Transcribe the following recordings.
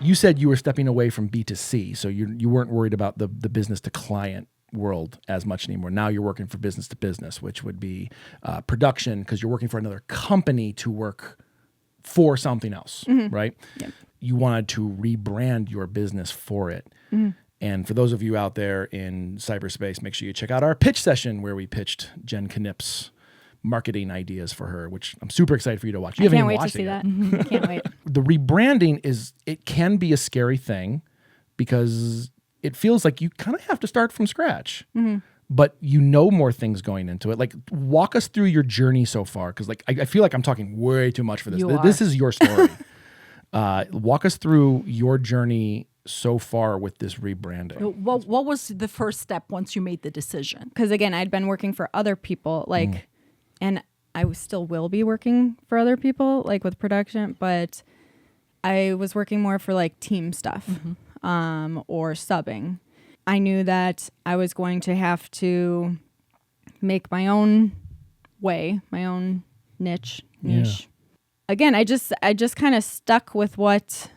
you said you were stepping away from B2C, so you weren't worried about the business to client world as much anymore. Now you're working for business to business, which would be production, because you're working for another company to work for something else, right? Yep. You wanted to rebrand your business for it. And for those of you out there in cyberspace, make sure you check out our pitch session where we pitched Jen Knipp's marketing ideas for her, which I'm super excited for you to watch. You I can't haven't wait even to watched see it that. yet. Can't wait. The rebranding it can be a scary thing because it feels like you kind of have to start from scratch. But you know more things going into it. Like, walk us through your journey so far, because like I feel like I'm talking way too much for this. This is your story. Walk us through your journey so far with this rebranding. What was the first step once you made the decision? Because again, I'd been working for other people, like, and I still will be working for other people, like with production, but I was working more for like team stuff or subbing. I knew that I was going to have to make my own way, my own niche. Yeah. Again, I just kind of stuck with what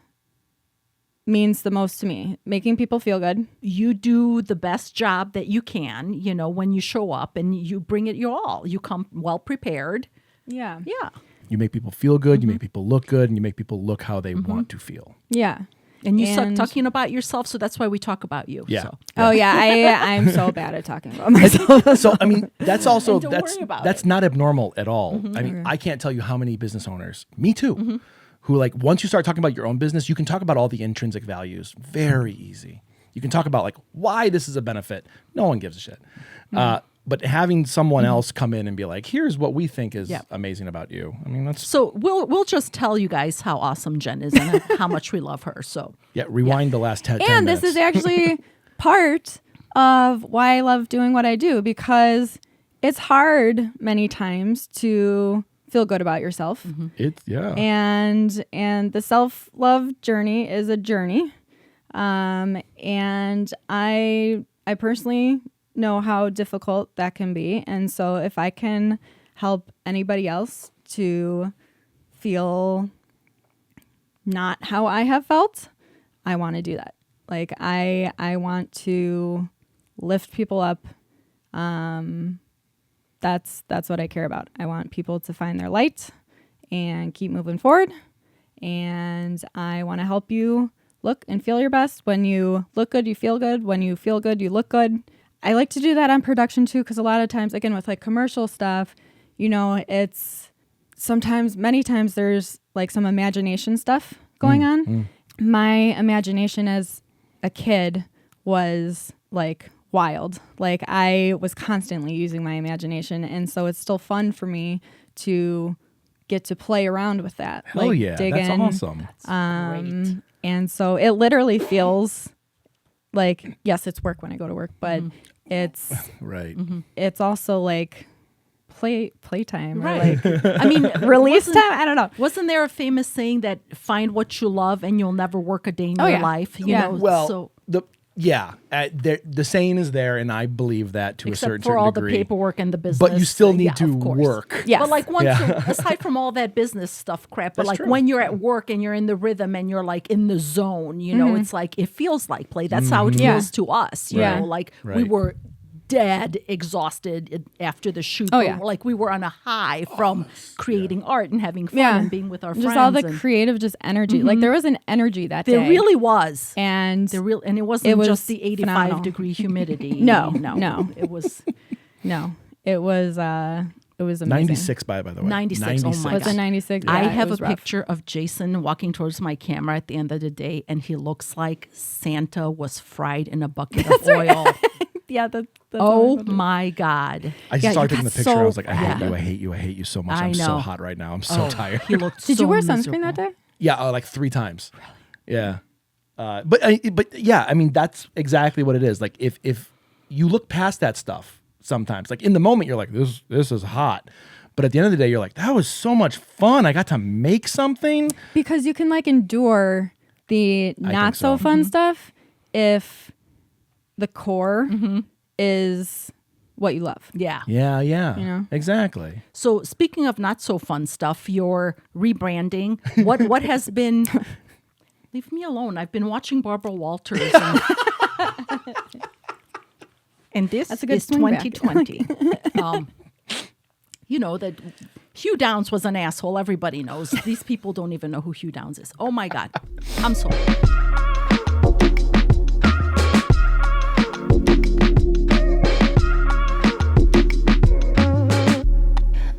means the most to me, making people feel good. You do the best job that you can, when you show up, and you bring it your all. You come well prepared. Yeah. Yeah. You make people feel good, you make people look good, and you make people look how they want to feel. Yeah. And you suck talking about yourself, so that's why we talk about you. Yeah. So. Oh yeah, I'm so bad at talking about myself. So I mean, that's also And don't worry about that's it. not abnormal at all. I mean, I can't tell you how many business owners, me too, who like once you start talking about your own business, you can talk about all the intrinsic values very easy. You can talk about like why this is a benefit. No one gives a shit. But having someone else come in and be like, here's what we think is amazing about you. I mean, that's So we'll just tell you guys how awesome Jen is and how much we love her. So rewind the last 10 And minutes. this is actually part of why I love doing what I do, because it's hard many times to feel good about yourself. And the self-love journey is a journey. And I personally know how difficult that can be. And so if I can help anybody else to feel not how I have felt, I want to do that. Like I want to lift people up. That's what I care about. I want people to find their light and keep moving forward. And I want to help you look and feel your best. When you look good, you feel good. When you feel good, you look good. I like to do that on production too, because a lot of times, again, with like commercial stuff, it's many times there's like some imagination stuff going on. My imagination as a kid was like wild. Like I was constantly using my imagination. And so it's still fun for me to get to play around with that. Hell like, yeah, dig that's in. awesome. great. And so it literally feels like, yes, it's work when I go to work, but it's Right. it's also like playtime, Right. or like I mean, release time. I don't know. Wasn't there a famous saying that find what you love and you'll never work a day in Oh, your yeah. life? You Yeah. know, Well, so the saying is there, and I believe that to a certain except for all degree. the paperwork and the business, But you still need yeah, to of course. work. Yes. But like once, Yeah. aside from all that business stuff crap, but That's like true. when you're at work and you're in the rhythm and you're like in the zone, it's like it feels like play. That's how it Yeah. feels to us. You Yeah. know, like we Right. were dead exhausted after the shoot. Oh, but yeah. like we were on a high from creating art and having fun Yeah. and being with our friends. Just all the and creative, just energy. Like there was an energy that day. there really was. and And it wasn't was just the 85 phenomenal. degree humidity. No. It was it was amazing. 96 by the way. 96. Oh my Was God. it 96? I Yeah, it have a was rough. picture of Jaysin walking towards my camera at the end of the day, and he looks like Santa was fried in a bucket of oil. Yeah, that's Oh what I my God. I Yeah, started you taking the got picture. I was so like, I hate you. I hate you so much. I I'm so know. hot right now. I'm so tired. He looked Did so you wear miserable. sunscreen that day? Yeah, like 3 times. Yeah. But yeah, I mean, that's exactly what it is. Like if you look past that stuff sometimes, like in the moment, you're like, this is hot. But at the end of the day, you're like, that was so much fun. I got to make something. Because you can like endure the not so so. fun stuff if the core is what you love. Yeah. Yeah, yeah. know? Exactly. So speaking of not so fun stuff, your rebranding, what has been Leave me alone. I've been watching Barbara Walters. And this That's a good is swing back. 2020. You know that Hugh Downs was an asshole. Everybody knows. These people don't even know who Hugh Downs is. Oh, my God. I'm sorry.